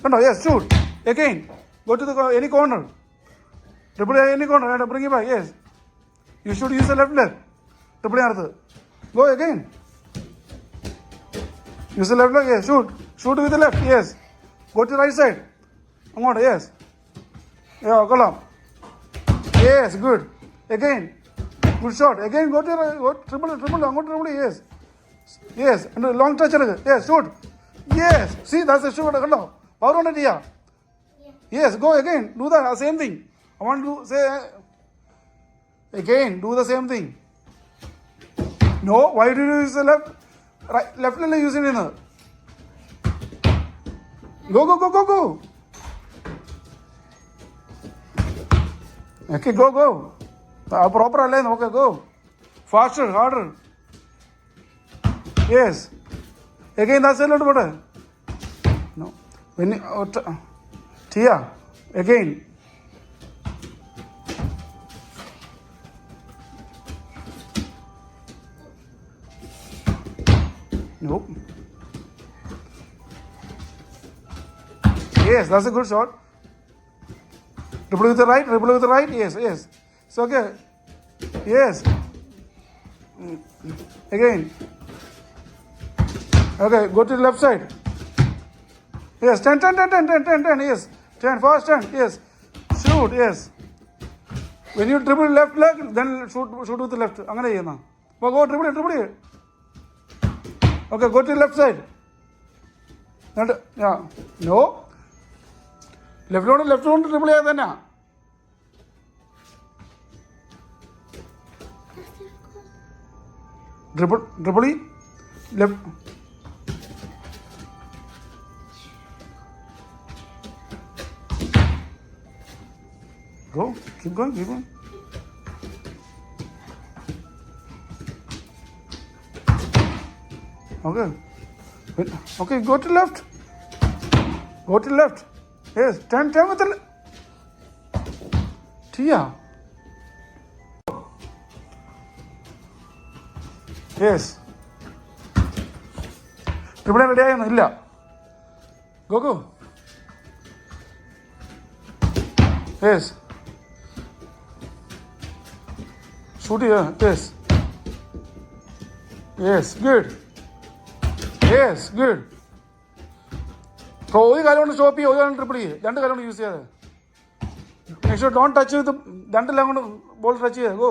കണ്ടോ? Yes, shoot again. Go to the any corner. Triple any corner. Bring back. Yes, you should use the left leg. Triple അടുത്ത്. Go again. Use the left leg. Yes, shoot. Shoot with left. Yes, go to right side. അങ്ങോട്ട്. Yes, കൊള്ളാം. Yes, good. Again, good shot. Again go to triple. അങ്ങോട്ട് triple. Yes, yes. Long touch എടുക്ക്. Yes, shoot. Yes, see that's a shoot. കണ്ടോ? Power കൊണ്ട് ചെയ്യാം. Yes, go again. Do the same thing. I want to say again. Do the same thing. No, why do you use the left? Right, left leg use it in. Go. Okay, go. Proper line. Okay, go. Faster, harder. Yes. Again, that's a little better. No. When you, Tia, again. Nope. Yes, that's a good shot. Dribble with the right. Yes. It's okay. Yes. Again. Okay, go to the left side. Yes, 10. Yes, 10, fast 10. Yes, shoot. Yes. When you dribble left leg, then shoot with the left. അങ്ങനെ ചെയ്യുന്ന. Go dribble. Okay, go to the left side. Yeah. No. Left കൊണ്ട് dribble ചെയ്യാതെ തന്നെ. Dribble left. Go, keep going. Okay, go to left. Yes, 10 with the Tia. Yes. Triple ready ആയൊന്നും ഇല്ല. Go. Yes. Shoot here. Yes, good. So, ഒരു കാലം കൊണ്ട് stop ചെയ്യുക, ഒരു കാലം ട്രിപ്പിൾ ചെയ്യുക, രണ്ട് കാലം കൊണ്ട് യൂസ് ചെയ്യാതെ. നെക്സ്റ്റ് ഡോണ്ട് ടച്ച് വിത്ത് രണ്ടെല്ലാം കൊണ്ട് ബോൾ ടച്ച് ചെയ്യുക. ഗോ.